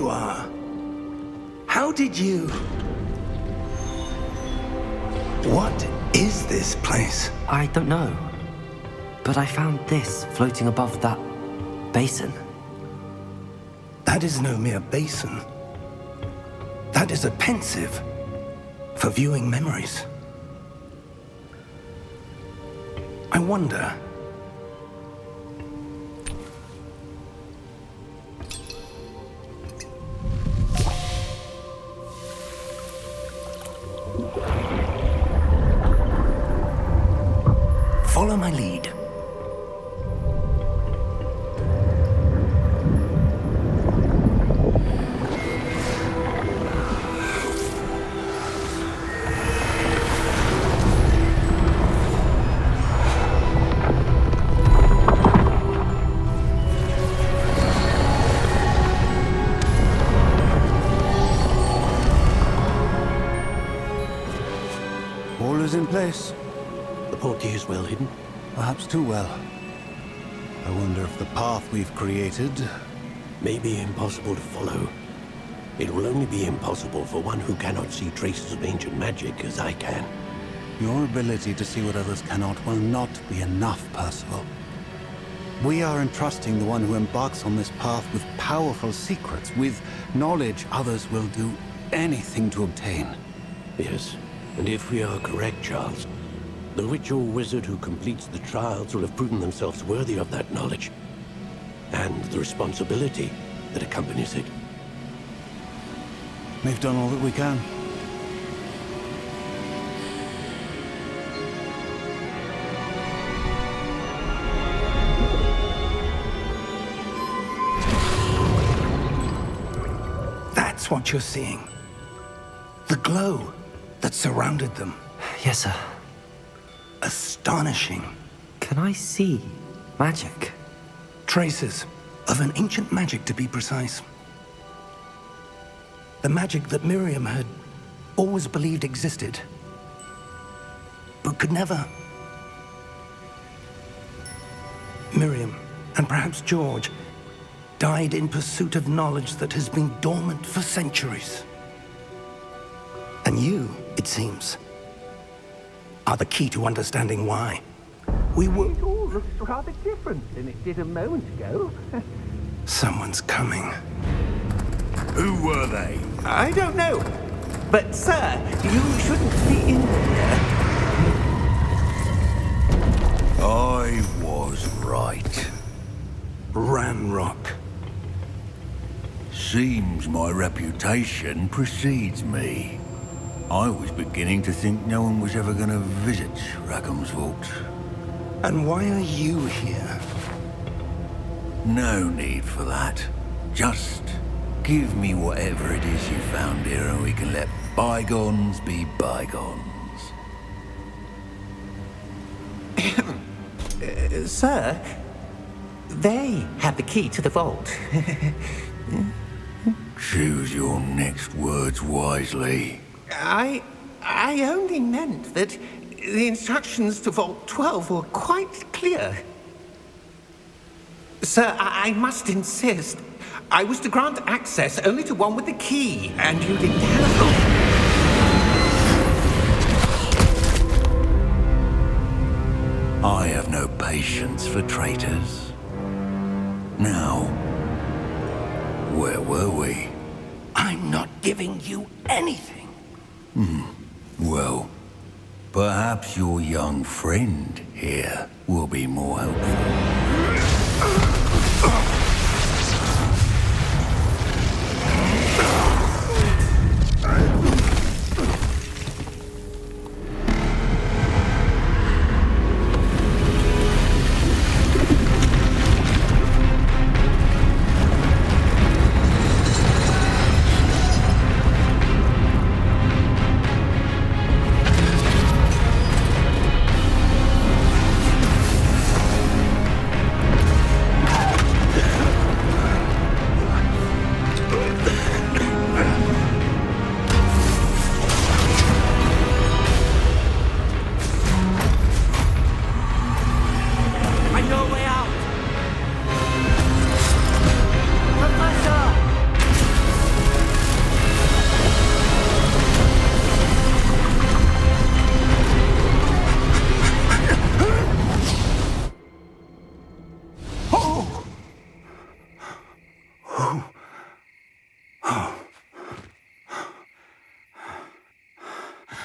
you are. How did you... What is this place? I don't know. But I found this floating above that basin. That is no mere basin. That is a pensive for viewing memories. I wonder... Follow my lead. All is in place. The portkey is well hidden. Perhaps too well. I wonder if the path we've created... May be impossible to follow. It will only be impossible for one who cannot see traces of ancient magic as I can. Your ability to see what others cannot will not be enough, Percival. We are entrusting the one who embarks on this path with powerful secrets, with knowledge others will do anything to obtain. Yes, and if we are correct, Charles, the witch or wizard who completes the trials will have proven themselves worthy of that knowledge, and the responsibility that accompanies it. We've done all that we can. That's what you're seeing. The glow that surrounded them. Yes, sir. Astonishing. Can I see magic? Traces of an ancient magic, to be precise. The magic that Miriam had always believed existed, but could never. Miriam, and perhaps George, died in pursuit of knowledge that has been dormant for centuries. And you, it seems, are the key to understanding why. We were... It all looks rather different than it did a moment ago. Someone's coming. Who were they? I don't know. But, sir, you shouldn't be in here. I was right. Ranrock. Seems my reputation precedes me. I was beginning to think no one was ever going to visit Rackham's vault. And why are you here? No need for that. Just give me whatever it is you found here and we can let bygones be bygones. Sir, they have the key to the vault. Choose your next words wisely. I only meant that the instructions to Vault 12 were quite clear. Sir, I must insist. I was to grant access only to one with the key, and you didn't have it. I have no patience for traitors. Now, where were we? I'm not giving you anything. Well, perhaps your young friend here will be more helpful.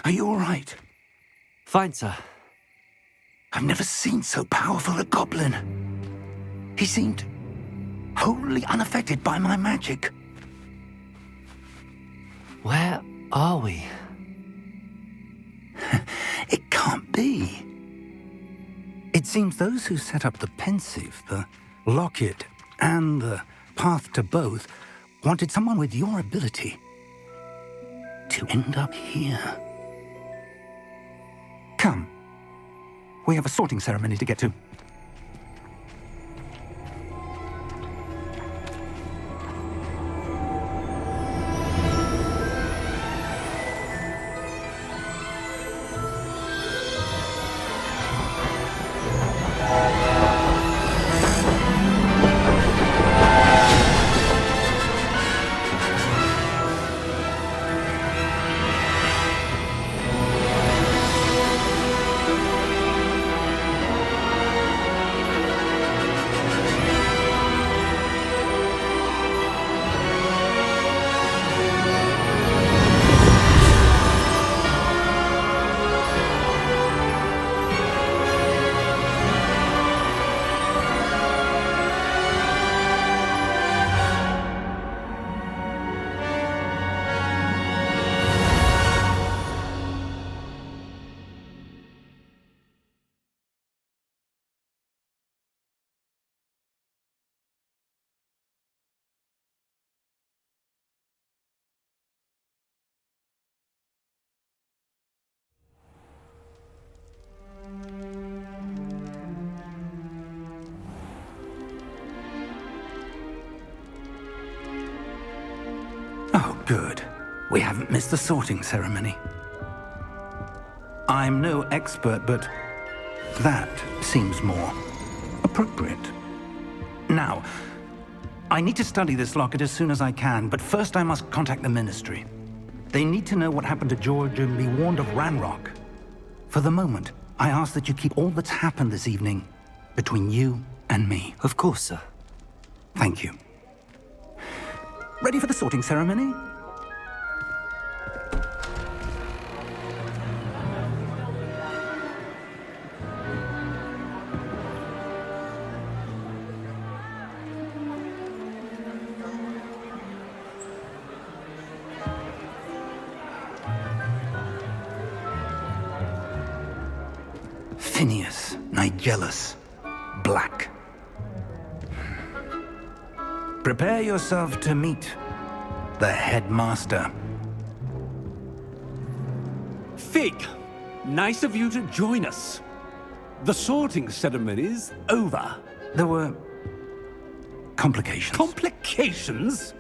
Are you all right? Fine, sir. I've never seen so powerful a goblin. He seemed wholly unaffected by my magic. Where are we? It can't be. It seems those who set up the pensive, the locket, and the path to both wanted someone with your ability to end up here. Come. We have a sorting ceremony to get to. Oh, good. We haven't missed the sorting ceremony. I'm no expert, but that seems more appropriate. Now, I need to study this locket as soon as I can, but first I must contact the Ministry. They need to know what happened to George and be warned of Ranrock. For the moment, I ask that you keep all that's happened this evening between you and me. Of course, sir. Thank you. Ready for the sorting ceremony? Phineas, Nigellus, Black. Prepare yourself to meet the headmaster. Fig, nice of you to join us. The sorting ceremony's over. There were complications. Complications?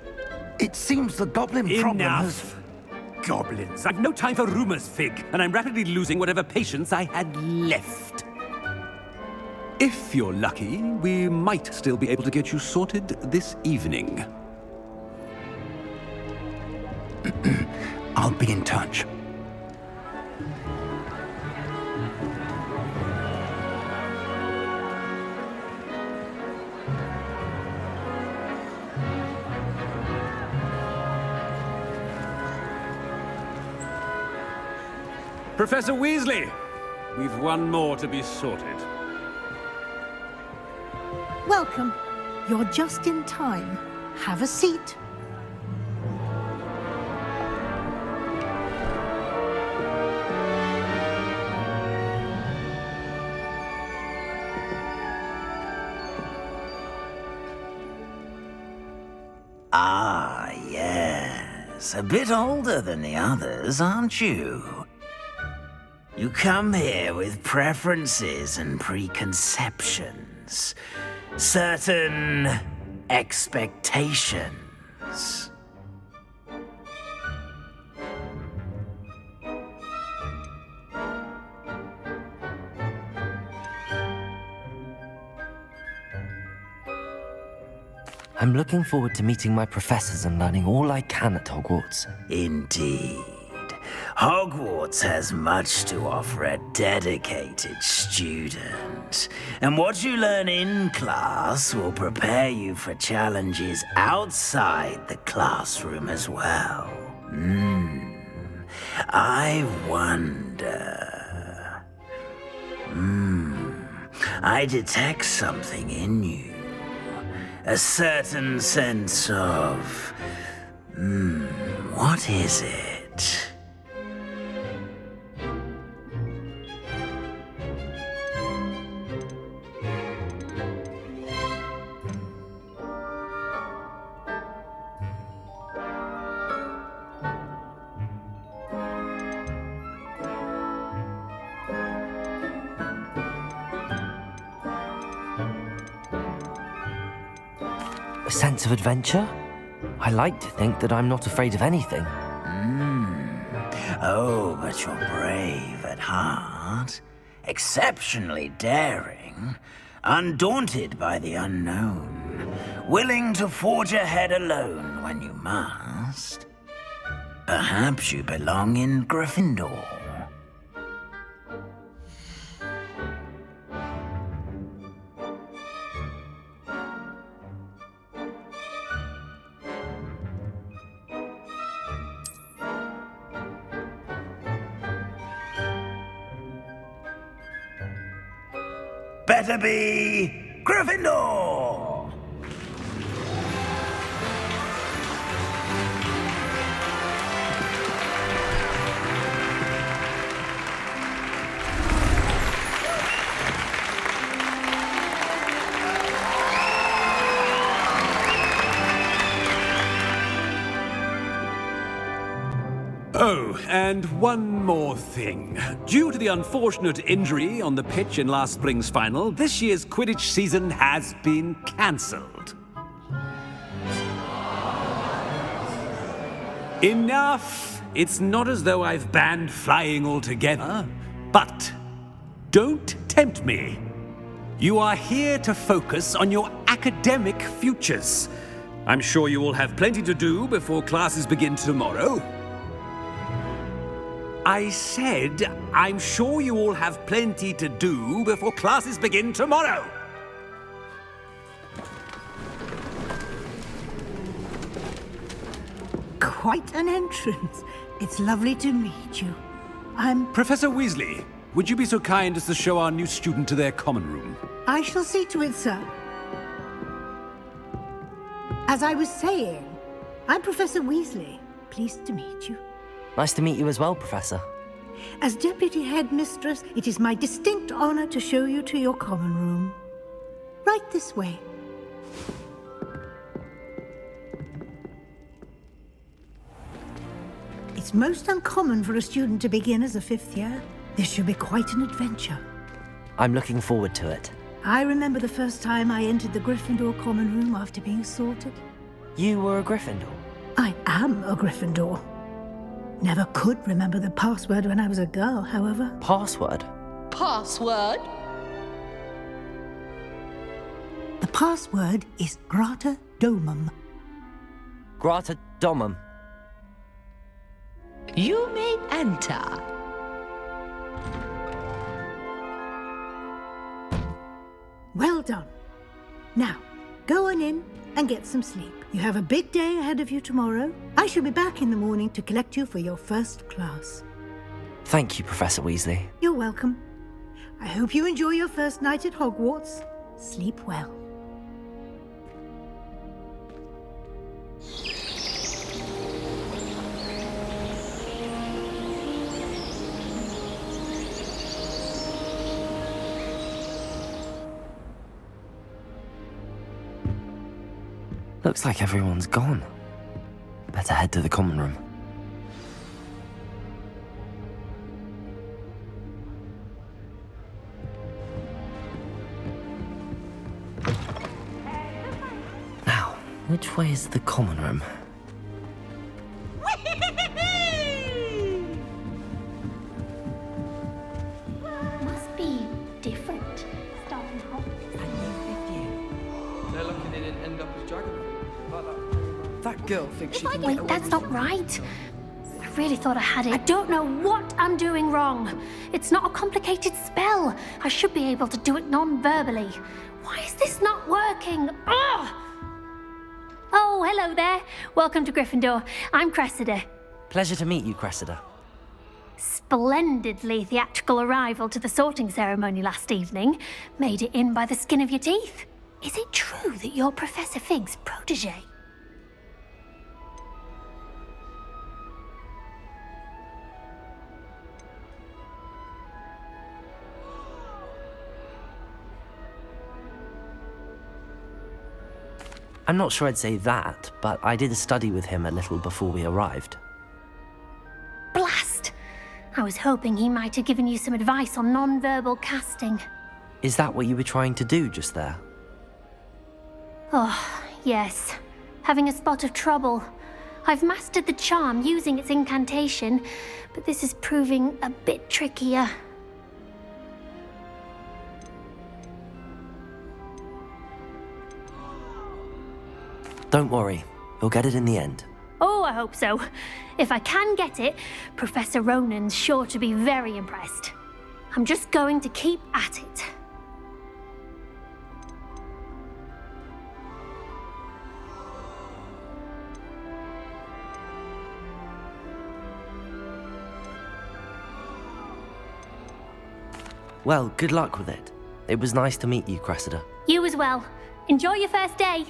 It seems the goblin problem has... Enough. Goblins. I've no time for rumors, Fig, and I'm rapidly losing whatever patience I had left. If you're lucky, we might still be able to get you sorted this evening. I'll be in touch. Professor Weasley, we've one more to be sorted. Welcome. You're just in time. Have a seat. Ah, yes. A bit older than the others, aren't you? You come here with preferences and preconceptions. Certain expectations. I'm looking forward to meeting my professors and learning all I can at Hogwarts. Indeed. Hogwarts has much to offer a dedicated student. And what you learn in class will prepare you for challenges outside the classroom as well. I wonder... I detect something in you. A certain sense of... what is it? A sense of adventure? I like to think that I'm not afraid of anything. Oh, but you're brave at heart, exceptionally daring, undaunted by the unknown, willing to forge ahead alone when you must. Perhaps you belong in Gryffindor. Better be Gryffindor! Oh, and one more thing. Due to the unfortunate injury on the pitch in last spring's final, this year's Quidditch season has been cancelled. Enough! It's not as though I've banned flying altogether, but don't tempt me. You are here to focus on your academic futures. I'm sure you will have plenty to do before classes begin tomorrow. I said, I'm sure you all have plenty to do before classes begin tomorrow. Quite an entrance. It's lovely to meet you. I'm... Professor Weasley, would you be so kind as to show our new student to their common room? I shall see to it, sir. As I was saying, I'm Professor Weasley. Pleased to meet you. Nice to meet you as well, Professor. As Deputy Headmistress, it is my distinct honor to show you to your common room. Right this way. It's most uncommon for a student to begin as a fifth year. This should be quite an adventure. I'm looking forward to it. I remember the first time I entered the Gryffindor common room after being sorted. You were a Gryffindor? I am a Gryffindor. Never could remember the password when I was a girl, however. Password? Password? The password is Grata Domum. Grata Domum. You may enter. Well done. Now, go on in and get some sleep. You have a big day ahead of you tomorrow. I shall be back in the morning to collect you for your first class. Thank you, Professor Weasley. You're welcome. I hope you enjoy your first night at Hogwarts. Sleep well. Looks like everyone's gone. Better head to the common room. Now, which way is the common room? Must be different. Starting hot. They're lucky they didn't end up as dragon. That girl thinks she can get Wait, away that's with not right. I really thought I had it. I don't know what I'm doing wrong. It's not a complicated spell. I should be able to do it non-verbally. Why is this not working? Ugh! Oh, hello there. Welcome to Gryffindor. I'm Cressida. Pleasure to meet you, Cressida. splendidly theatrical arrival to the sorting ceremony last evening made it in by the skin of your teeth. Is it true that you're Professor Fig's protege? I'm not sure I'd say that, but I did study with him a little before we arrived. Blast! I was hoping he might have given you some advice on non-verbal casting. Is that what you were trying to do just there? Oh, yes. Having a spot of trouble. I've mastered the charm using its incantation, but this is proving a bit trickier. Don't worry, you'll get it in the end. Oh, I hope so. If I can get it, Professor Ronan's sure to be very impressed. I'm just going to keep at it. Well, good luck with it. It was nice to meet you, Cressida. You as well. Enjoy your first day.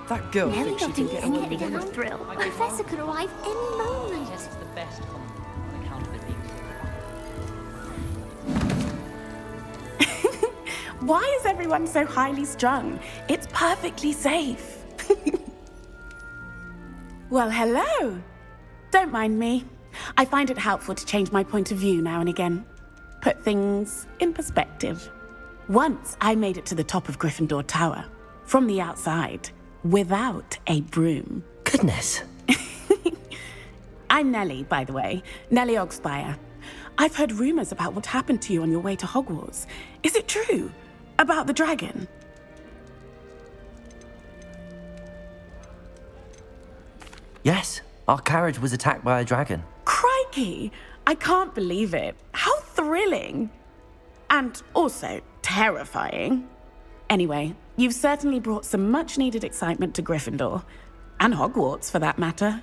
That girl Nellie thinks she will can do get any away with little anything. thrill. Professor could arrive any moment. It's the best compliment on account of it being Why is everyone so highly strung? It's perfectly safe. Well, hello. Don't mind me. I find it helpful to change my point of view now and again. Put things in perspective. Once I made it to the top of Gryffindor Tower, from the outside, without a broom. Goodness. I'm Nellie, by the way. Nellie Ogspire. I've heard rumors about what happened to you on your way to Hogwarts. Is it true? About the dragon? Yes, our carriage was attacked by a dragon. Crikey! I can't believe it. How thrilling! And also terrifying. Anyway, you've certainly brought some much-needed excitement to Gryffindor. And Hogwarts, for that matter.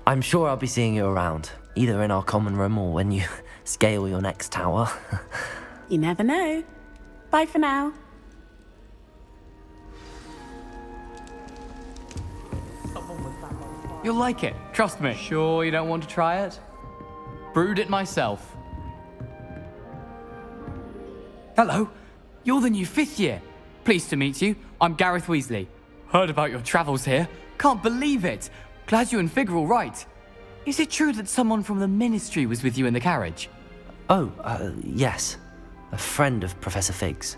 I'm sure I'll be seeing you around, either in our common room or when you scale your next tower. You never know. Bye for now. You'll like it, trust me. Sure you don't want to try it? Brewed it myself. Hello, you're the new 5th year. Pleased to meet you. I'm Gareth Weasley. Heard about your travels here. Can't believe it. Glad you and Fig are all right. Is it true that someone from the Ministry was with you in the carriage? Oh, yes. A friend of Professor Fig's.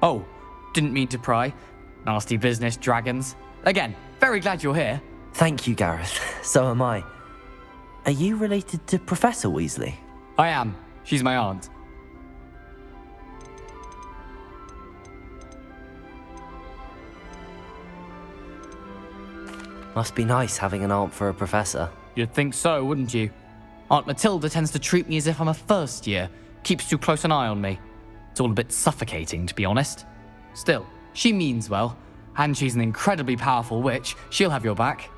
Oh, didn't mean to pry. Nasty business, dragons. Again, very glad you're here. Thank you, Gareth. So am I. Are you related to Professor Weasley? I am. She's my aunt. Must be nice having an aunt for a professor. You'd think so, wouldn't you? Aunt Matilda tends to treat me as if I'm a first year. Keeps too close an eye on me. It's all a bit suffocating, to be honest. Still, she means well. And she's an incredibly powerful witch. She'll have your back.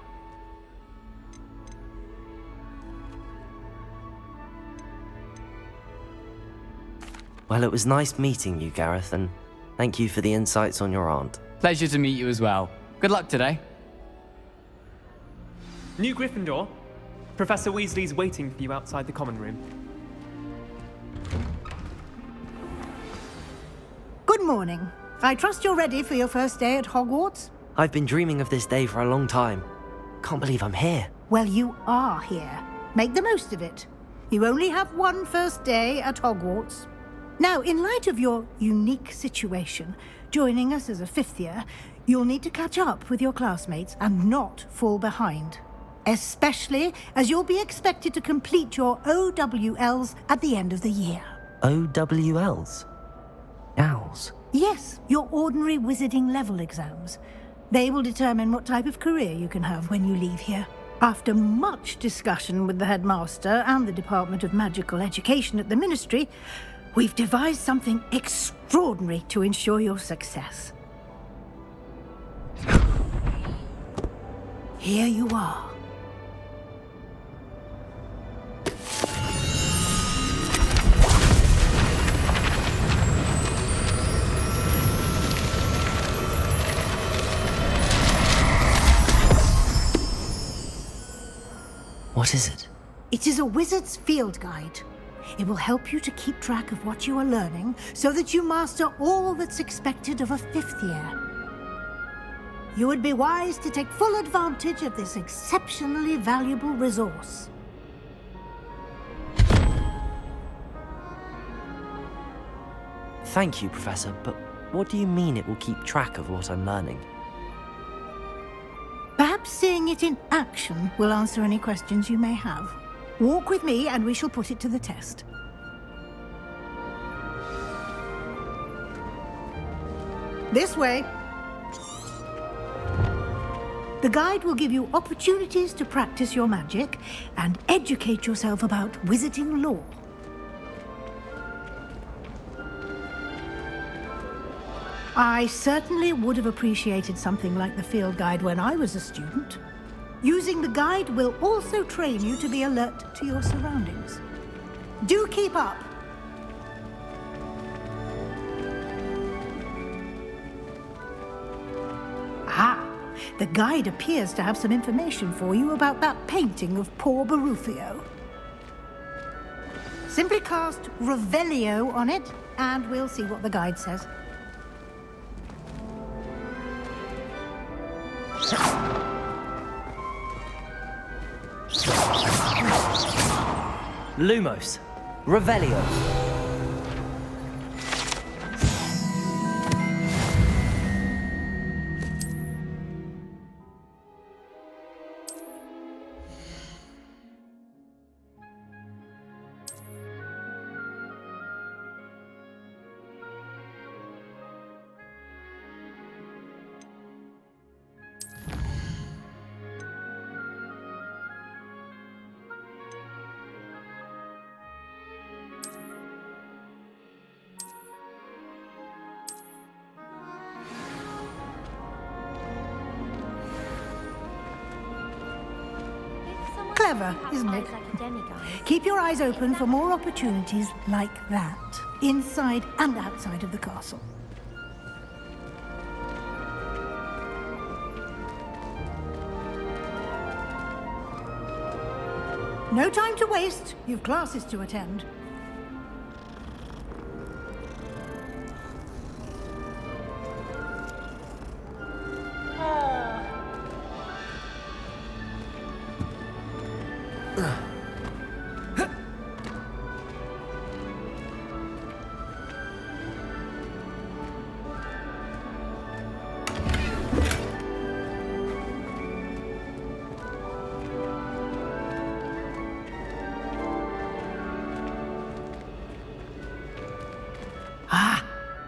Well, it was nice meeting you, Gareth, and thank you for the insights on your aunt. Pleasure to meet you as well. Good luck today. New Gryffindor, Professor Weasley's waiting for you outside the common room. Good morning. I trust you're ready for your first day at Hogwarts? I've been dreaming of this day for a long time. Can't believe I'm here. Well, you are here. Make the most of it. You only have one first day at Hogwarts. Now, in light of your unique situation, joining us as a 5th year, you'll need to catch up with your classmates and not fall behind. Especially as you'll be expected to complete your OWLs at the end of the year. OWLs? Owls? Yes, your ordinary wizarding level exams. They will determine what type of career you can have when you leave here. After much discussion with the headmaster and the Department of Magical Education at the Ministry, We've devised something extraordinary to ensure your success. Here you are. What is it? It is a wizard's field guide. It will help you to keep track of what you are learning so that you master all that's expected of a 5th year. You would be wise to take full advantage of this exceptionally valuable resource. Thank you, Professor, but what do you mean it will keep track of what I'm learning? Perhaps seeing it in action will answer any questions you may have. Walk with me and we shall put it to the test. This way. The guide will give you opportunities to practice your magic and educate yourself about wizarding lore. I certainly would have appreciated something like the field guide when I was a student. Using the guide will also train you to be alert to your surroundings. Do keep up! Ah, the guide appears to have some information for you about that painting of poor Barufio. Simply cast Revelio on it, and we'll see what the guide says. Lumos. Revelio. Clever, isn't it? Keep your eyes open for more opportunities like that, inside and outside of the castle. No time to waste. You've classes to attend.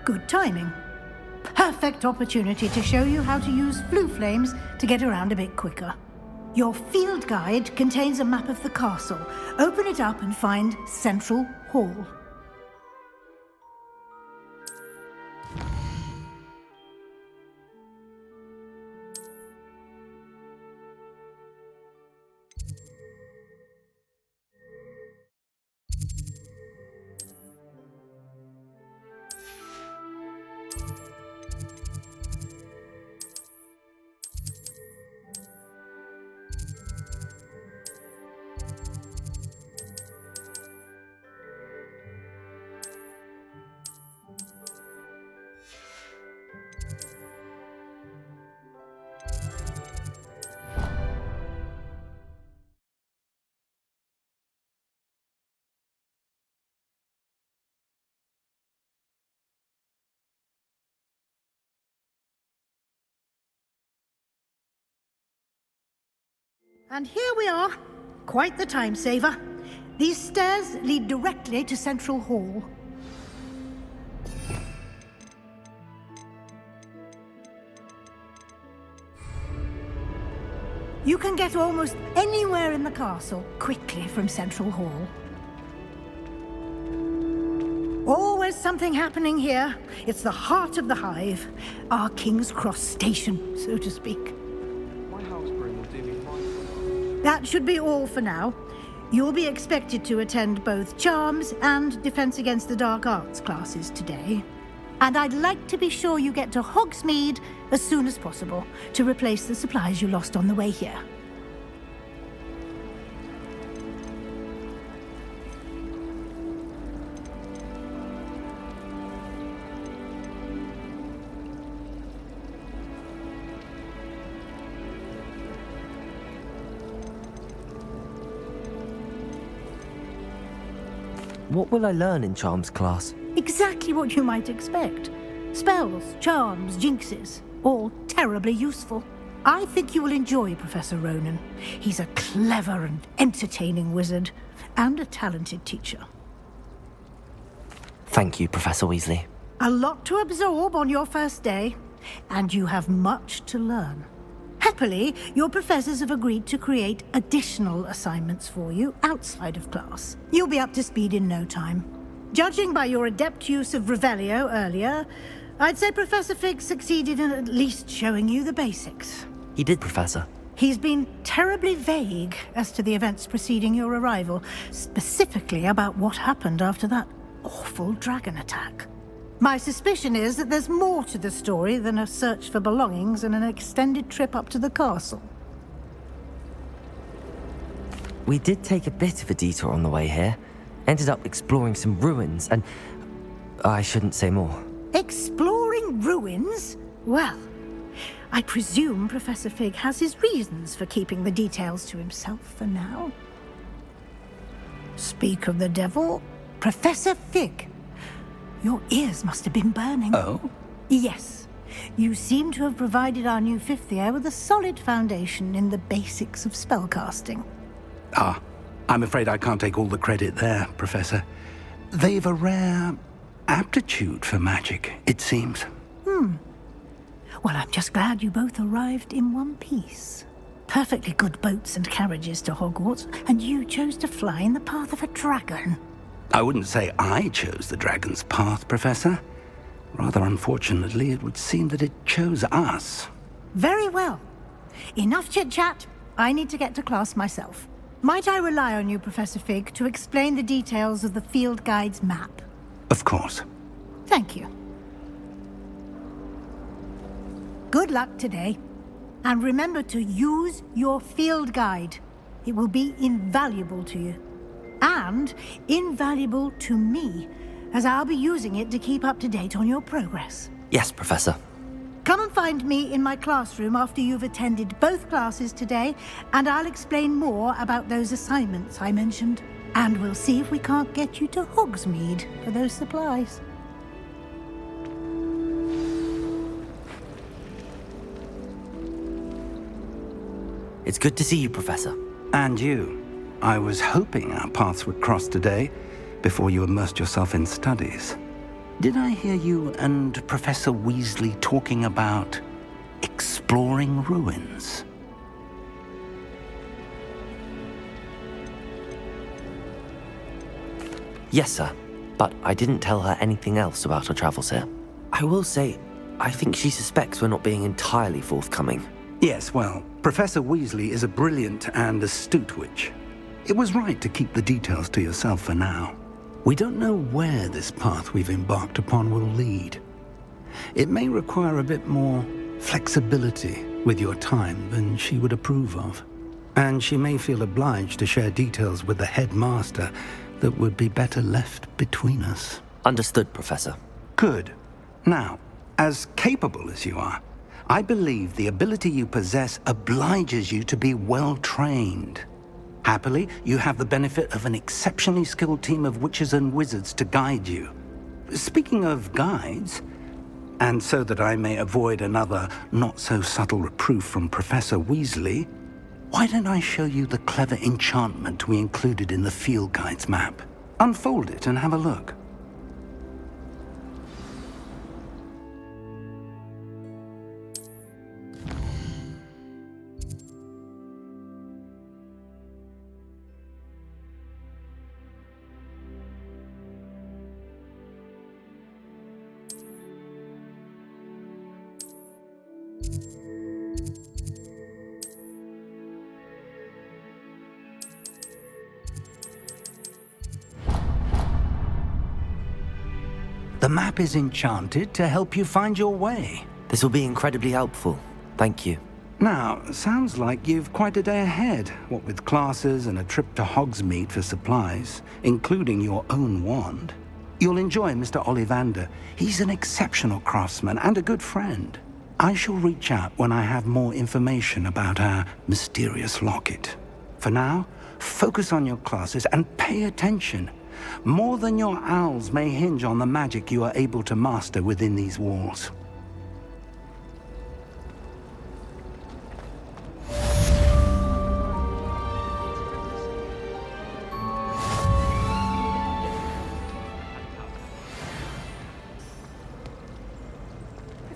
Good timing. Perfect opportunity to show you how to use flue flames to get around a bit quicker. Your field guide contains a map of the castle. Open it up and find Central Hall. And here we are. Quite the time saver. These stairs lead directly to Central Hall. You can get almost anywhere in the castle quickly from Central Hall. something happening here. It's the heart of the hive. Our King's Cross station, so to speak. My house broom will do me fine. That should be all for now. You'll be expected to attend both Charms and Defense Against the Dark Arts classes today. And I'd like to be sure you get to Hogsmeade as soon as possible to replace the supplies you lost on the way here. What will I learn in Charms class? Exactly what you might expect. Spells, charms, jinxes, all terribly useful. I think you will enjoy Professor Ronan. He's a clever and entertaining wizard, and a talented teacher. Thank you, Professor Weasley. A lot to absorb on your first day, and you have much to learn. Happily, your professors have agreed to create additional assignments for you outside of class. You'll be up to speed in no time. Judging by your adept use of Revelio earlier, I'd say Professor Fig succeeded in at least showing you the basics. He did, Professor. He's been terribly vague as to the events preceding your arrival, specifically about what happened after that awful dragon attack. My suspicion is that there's more to the story than a search for belongings and an extended trip up to the castle. We did take a bit of a detour on the way here. Ended up exploring some ruins and... I shouldn't say more. Exploring ruins? Well, I presume Professor Fig has his reasons for keeping the details to himself for now. Speak of the devil, Professor Fig. Your ears must have been burning. Oh? Yes. You seem to have provided our new fifth year with a solid foundation in the basics of spellcasting. Ah, I'm afraid I can't take all the credit there, Professor. They've a rare aptitude for magic, it seems. Well, I'm just glad you both arrived in one piece. Perfectly good boats and carriages to Hogwarts, and you chose to fly in the path of a dragon. I wouldn't say I chose the dragon's path, Professor. Rather unfortunately, it would seem that it chose us. Very well. Enough chit-chat. I need to get to class myself. Might I rely on you, Professor Fig, to explain the details of the field guide's map? Of course. Thank you. Good luck today. And remember to use your field guide. It will be invaluable to you. And invaluable to me, as I'll be using it to keep up to date on your progress. Yes, Professor. Come and find me in my classroom after you've attended both classes today, and I'll explain more about those assignments I mentioned. And we'll see if we can't get you to Hogsmeade for those supplies. It's good to see you, Professor. And you. I was hoping our paths would cross today, before you immersed yourself in studies. Did I hear you and Professor Weasley talking about exploring ruins? Yes, sir. But I didn't tell her anything else about her travels here. I will say, I think she suspects we're not being entirely forthcoming. Yes, well, Professor Weasley is a brilliant and astute witch. It was right to keep the details to yourself for now. We don't know where this path we've embarked upon will lead. It may require a bit more flexibility with your time than she would approve of. And she may feel obliged to share details with the headmaster that would be better left between us. Understood, Professor. Good. Now, as capable as you are, I believe the ability you possess obliges you to be well trained. Happily, you have the benefit of an exceptionally skilled team of witches and wizards to guide you. Speaking of guides, and so that I may avoid another not-so-subtle reproof from Professor Weasley, why don't I show you the clever enchantment we included in the field guide's map? Unfold it and have a look. The map is enchanted to help you find your way. This will be incredibly helpful. Thank you. Now, sounds like you've quite a day ahead, what with classes and a trip to Hogsmeade for supplies, including your own wand. You'll enjoy Mr. Ollivander. He's an exceptional craftsman and a good friend. I shall reach out when I have more information about our mysterious locket. For now, focus on your classes and pay attention. More than your owls may hinge on the magic you are able to master within these walls.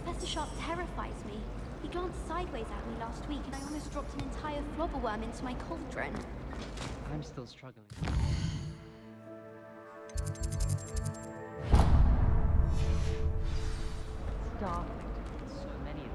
Professor Sharp terrifies me. He glanced sideways at me last week and I almost dropped an entire flobberworm into my cauldron. I'm still struggling. Stop. So many of them.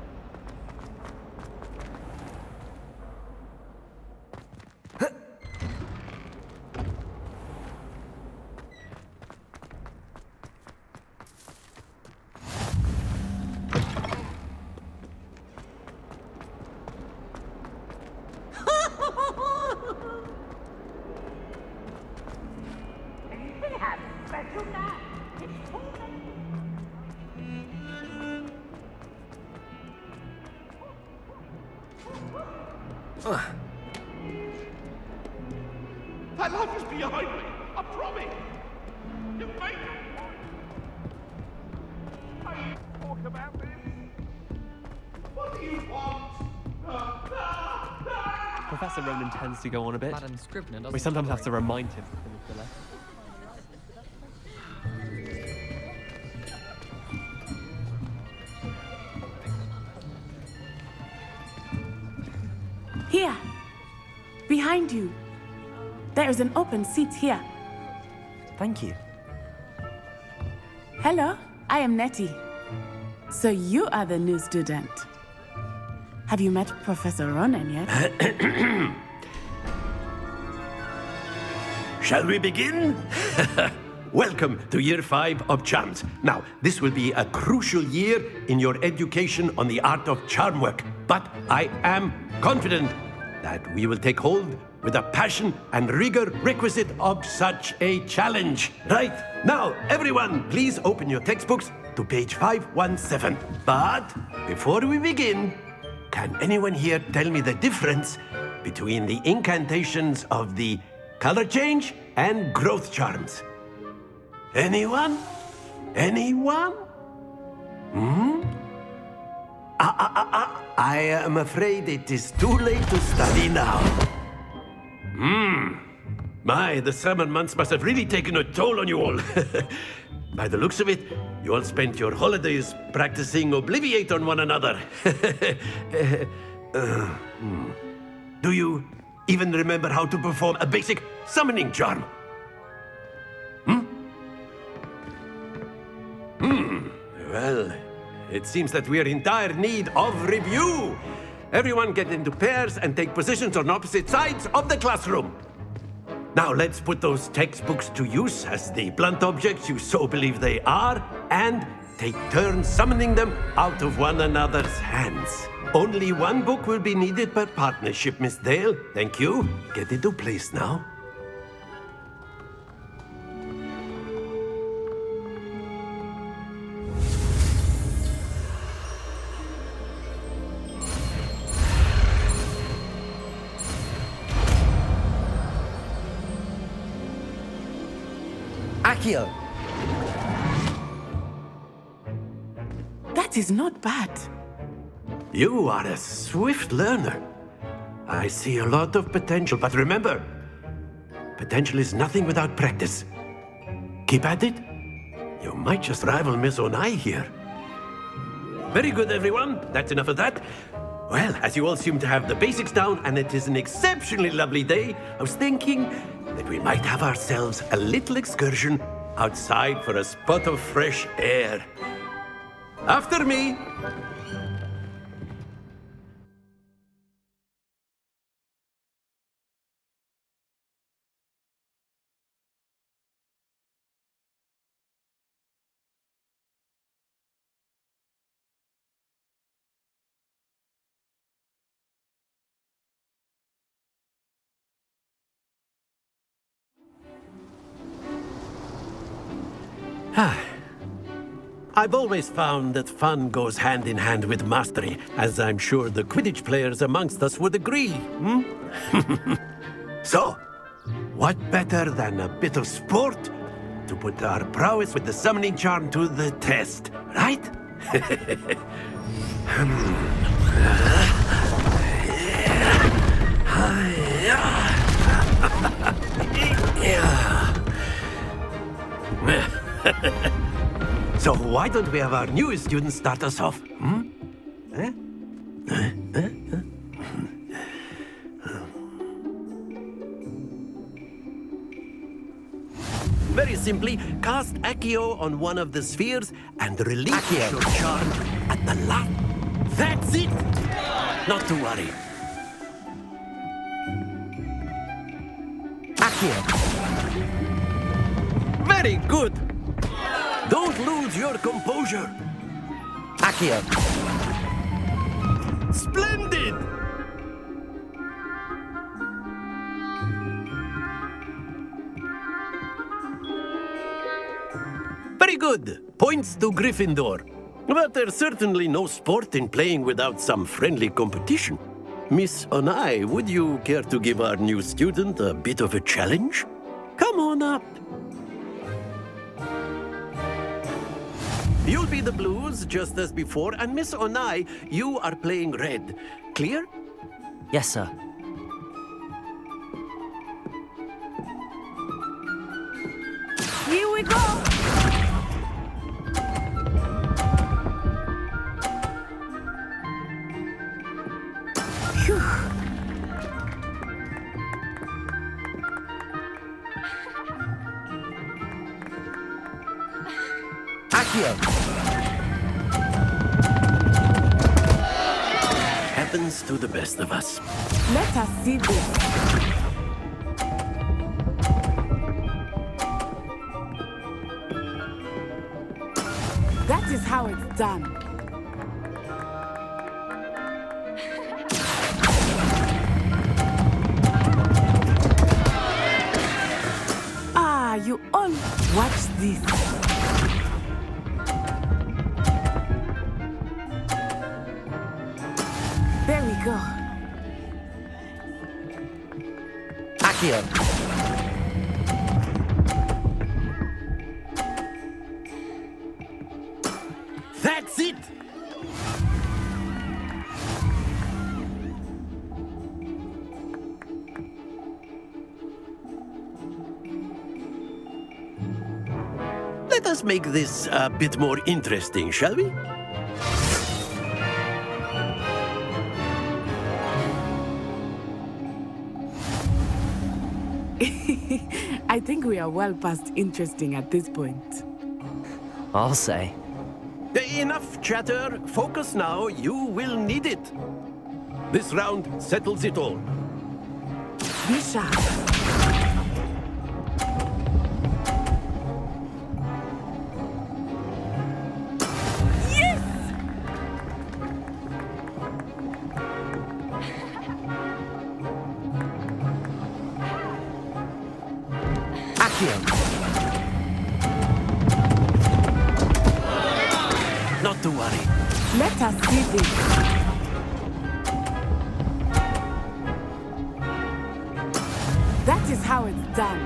That life is behind me, I promise. You make it. I talk about this. What do you want? Professor Ronan tends to go on a bit. Madam Scribner doesn't We sometimes have to tolerate remind him to finish the lesson. Here, behind you. There is an open seat here. Thank you. Hello, I am Nettie. So you are the new student. Have you met Professor Ronan yet? Shall we begin? Welcome to Year 5 of Charms. Now, this will be a crucial year in your education on the art of charm work, but I am confident that we will take hold with the passion and rigor requisite of such a challenge. Right, now, everyone, please open your textbooks to page 517. But before we begin, can anyone here tell me the difference between the incantations of the color change and growth charms? Anyone? Anyone? I am afraid it is too late to study now. My, the summer months must have really taken a toll on you all. By the looks of it, you all spent your holidays practicing Obliviate on one another. Do you even remember how to perform a basic summoning charm? Well, it seems that we are in dire need of review. Everyone get into pairs and take positions on opposite sides of the classroom. Now let's put those textbooks to use as the blunt objects you so believe they are, and take turns summoning them out of one another's hands. Only one book will be needed per partnership, Miss Dale. Thank you. Get into place now. Accio! That is not bad. You are a swift learner. I see a lot of potential, but remember, potential is nothing without practice. Keep at it. You might just rival Miss Onai here. Very good, everyone. That's enough of that. Well, as you all seem to have the basics down, and it is an exceptionally lovely day, I was thinking that we might have ourselves a little excursion outside for a spot of fresh air. After me. I've always found that fun goes hand in hand with mastery, as I'm sure the Quidditch players amongst us would agree. So, what better than a bit of sport to put our prowess with the summoning charm to the test, right? So why don't we have our newest student start us off? Very simply, cast Accio on one of the spheres and release your charm at the last. That's it! Not to worry. Accio. Very good. Don't lose your composure. Accio. Splendid! Very good. Points to Gryffindor. But there's certainly no sport in playing without some friendly competition. Miss Onai, would you care to give our new student a bit of a challenge? Come on up. You'll be the blues, just as before, and Miss Onai, you are playing red. Clear? Yes, sir. Here we go! Phew. Accio. Happens to the best of us. Let us see this. That is how it's done. Ah, you all watch this. There we go. Accio. That's it! Let us make this a bit more interesting, shall we? I think we are well past interesting at this point. I'll say. Enough chatter. Focus now. You will need it. This round settles it all. Be sharp. Yes! Accio. Not to worry. Let us see this. That is how it's done.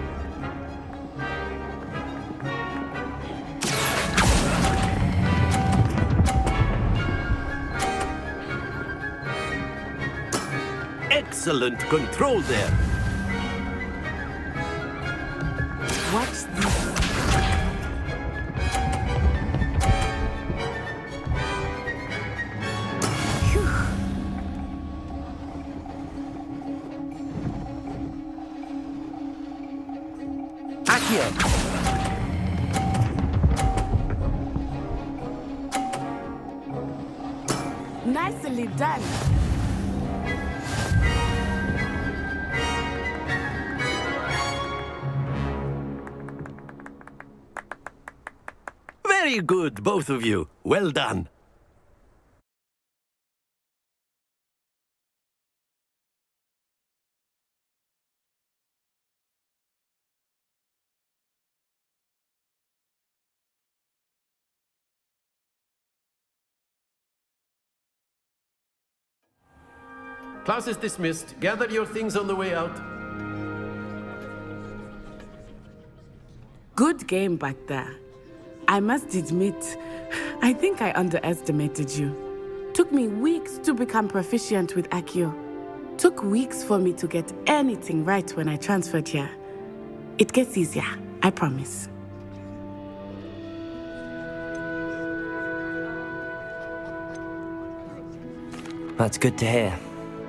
Excellent control there. Watch this. Phew. Accio. Nicely done. Very good, both of you. Well done. Class is dismissed. Gather your things on the way out. Good game back there. I must admit, I think I underestimated you. Took me weeks to become proficient with Accio. Took weeks for me to get anything right when I transferred here. It gets easier, I promise. That's good to hear.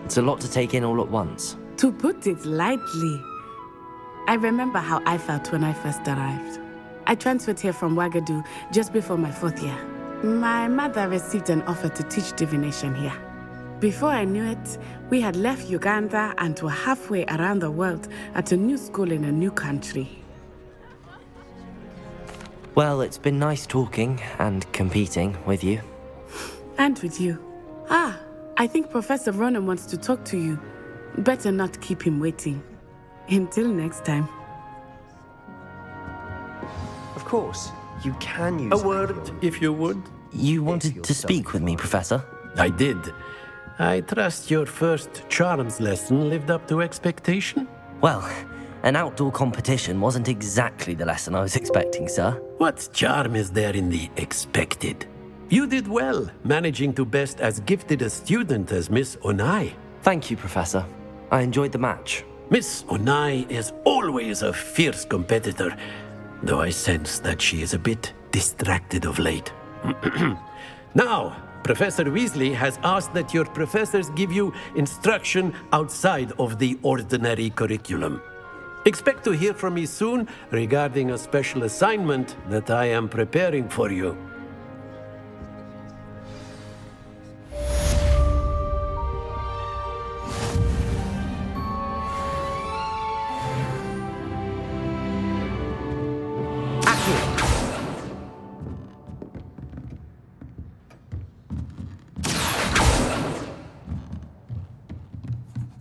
It's a lot to take in all at once. To put it lightly, I remember how I felt when I first arrived. I transferred here from Wagadu just before my 4th year. My mother received an offer to teach divination here. Before I knew it, we had left Uganda and were halfway around the world at a new school in a new country. Well, it's been nice talking and competing with you. And with you. Ah, I think Professor Ronan wants to talk to you. Better not keep him waiting. Until next time. Of course, you can use a word, if you would. You wanted to speak with me, Professor? I did. I trust your first charms lesson lived up to expectation? Well, an outdoor competition wasn't exactly the lesson I was expecting, sir. What charm is there in the expected? You did well, managing to best as gifted a student as Miss Onai. Thank you, Professor. I enjoyed the match. Miss Onai is always a fierce competitor, though I sense that she is a bit distracted of late. Now, Professor Weasley has asked that your professors give you instruction outside of the ordinary curriculum. Expect to hear from me soon regarding a special assignment that I am preparing for you.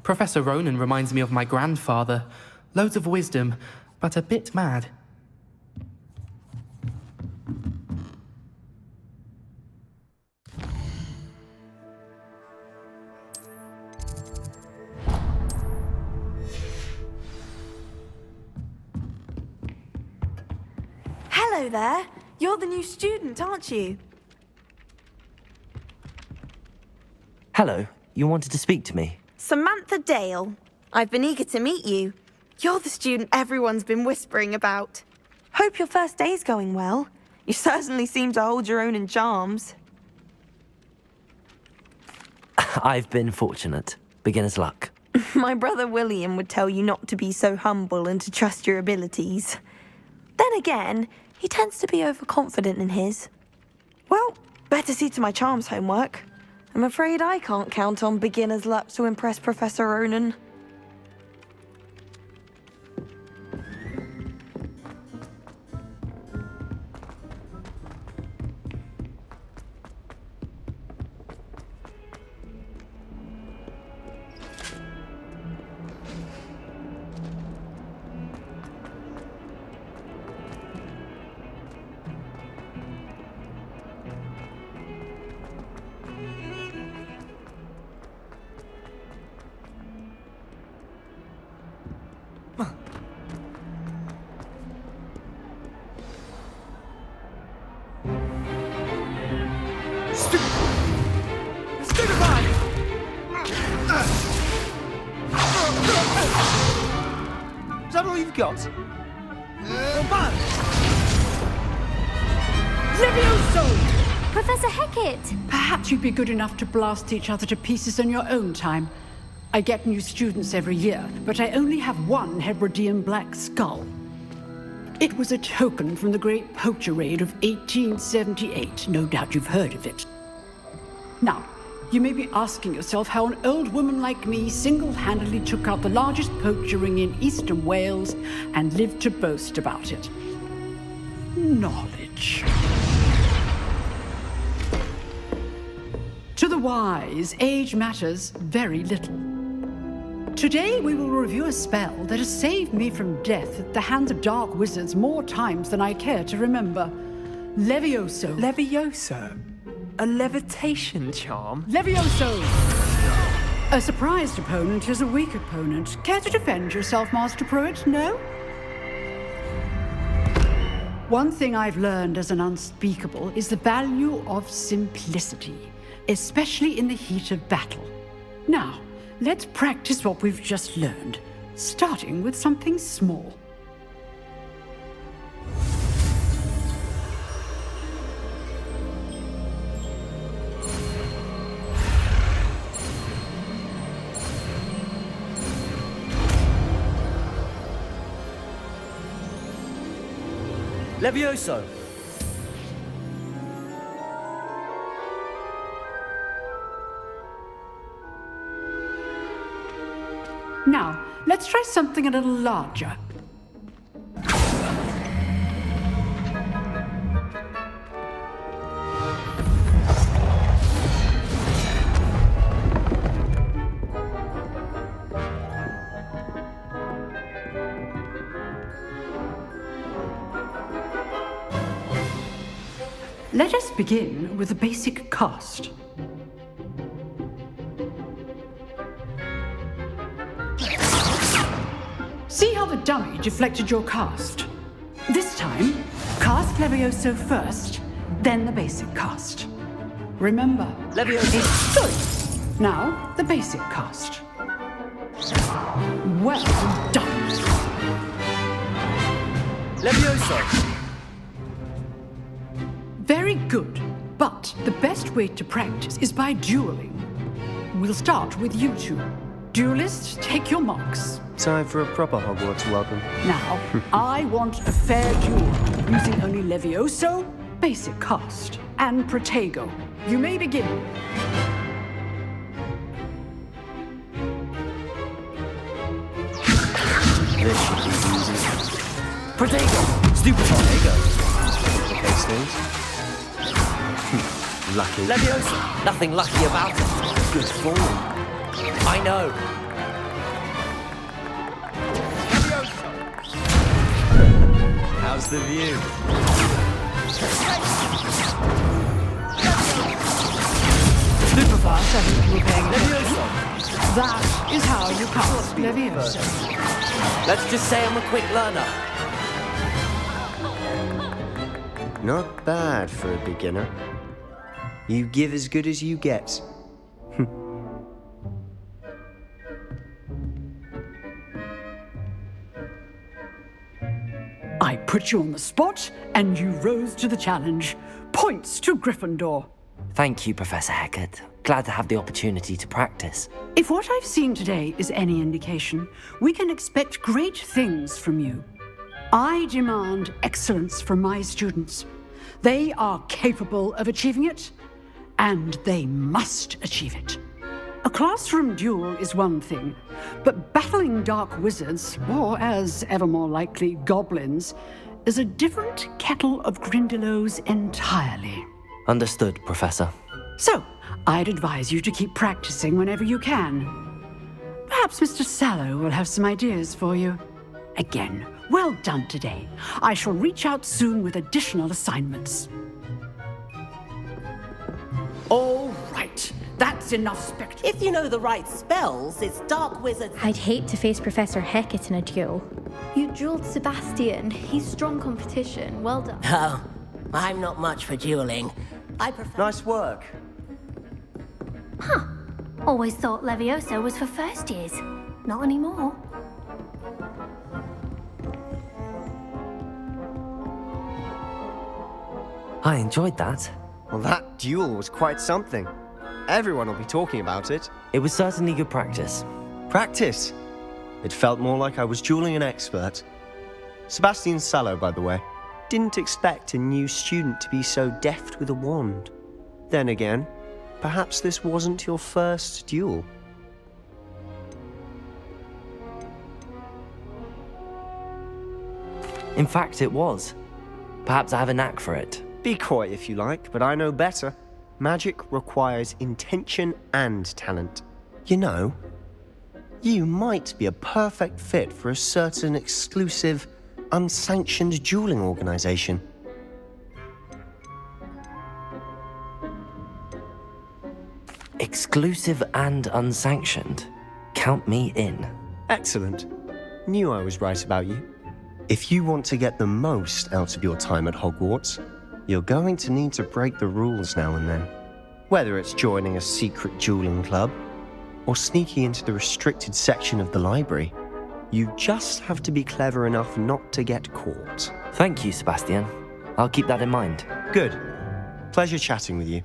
Professor Ronan reminds me of my grandfather. Loads of wisdom, but a bit mad. Hello there. You're the new student, aren't you? Hello. You wanted to speak to me? Samantha Dale. I've been eager to meet you. You're the student everyone's been whispering about. Hope your first day's going well. You certainly seem to hold your own in charms. I've been fortunate. Beginner's luck. My brother William would tell you not to be so humble and to trust your abilities. Then again, he tends to be overconfident in his. Well, better see to my charms homework. I'm afraid I can't count on beginner's luck to impress Professor Ronan. Is that all you've got? Levioso! Professor Hecat! Perhaps you'd be good enough to blast each other to pieces in your own time. I get new students every year, but I only have one Hebridean black skull. It was a token from the Great Poacher Raid of 1878. No doubt you've heard of it. Now, you may be asking yourself how an old woman like me single-handedly took out the largest poacher ring in eastern Wales and lived to boast about it. Knowledge. To the wise, age matters very little. Today we will review a spell that has saved me from death at the hands of dark wizards more times than I care to remember. Levioso. Levioso? A levitation charm? Levioso! A surprised opponent is a weak opponent. Care to defend yourself, Master Pruitt? No? One thing I've learned as an unspeakable is the value of simplicity, especially in the heat of battle. Now, let's practice what we've just learned, starting with something small. Levioso! Now, let's try something a little larger. Let us begin with a basic cast. See how the dummy deflected your cast? This time, cast Levioso first, then the basic cast. Remember, Levioso. It's good. Now, the basic cast. Well done. Levioso! Very good, but the best way to practice is by dueling. We'll start with you two. Duelists, take your marks. Time for a proper Hogwarts welcome. Now, I want a fair duel, using only Levioso, basic cast, and Protego. You may begin. This should be easy. Protego! Stupid Protego! Hastings. Lucky. Leviosa! Nothing lucky about it. Good form. I know. How's the view? Super fast, I think you were paying attention. That is how you cast Leviosa. Let's just say I'm a quick learner. Not bad for a beginner. You give as good as you get. I put you on the spot, and you rose to the challenge. Points to Gryffindor. Thank you, Professor Hecat. Glad to have the opportunity to practice. If what I've seen today is any indication, we can expect great things from you. I demand excellence from my students. They are capable of achieving it, and they must achieve it. A classroom duel is one thing, but battling dark wizards, or as ever more likely, goblins, is a different kettle of Grindylows entirely. Understood, Professor. So, I'd advise you to keep practicing whenever you can. Perhaps Mr. Sallow will have some ideas for you. Again, well done today. I shall reach out soon with additional assignments. All right, that's enough spectacle. If you know the right spells, it's dark wizards. I'd hate to face Professor Hecat in a duel. You dueled Sebastian. He's strong competition. Well done. Oh, I'm not much for dueling. I prefer... Nice work. Huh. Always thought Levioso was for first years. Not anymore. I enjoyed that. Well, that duel was quite something. Everyone will be talking about it. It was certainly good practice. Practice? It felt more like I was dueling an expert. Sebastian Sallow, by the way. Didn't expect a new student to be so deft with a wand. Then again, perhaps this wasn't your first duel. In fact, it was. Perhaps I have a knack for it. Be coy if you like, but I know better. Magic requires intention and talent. You know, you might be a perfect fit for a certain exclusive, unsanctioned dueling organization. Exclusive and unsanctioned. Count me in. Excellent. Knew I was right about you. If you want to get the most out of your time at Hogwarts, you're going to need to break the rules now and then. Whether it's joining a secret dueling club, or sneaking into the restricted section of the library, you just have to be clever enough not to get caught. Thank you, Sebastian. I'll keep that in mind. Good. Pleasure chatting with you.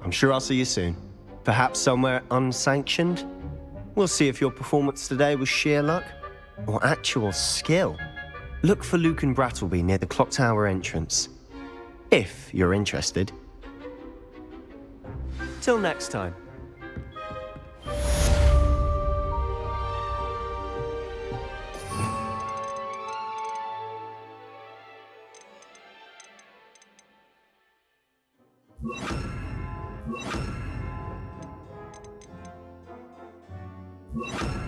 I'm sure I'll see you soon. Perhaps somewhere unsanctioned? We'll see if your performance today was sheer luck or actual skill. Look for Luke and Brattleby near the clock tower entrance, if you're interested. Till next time. You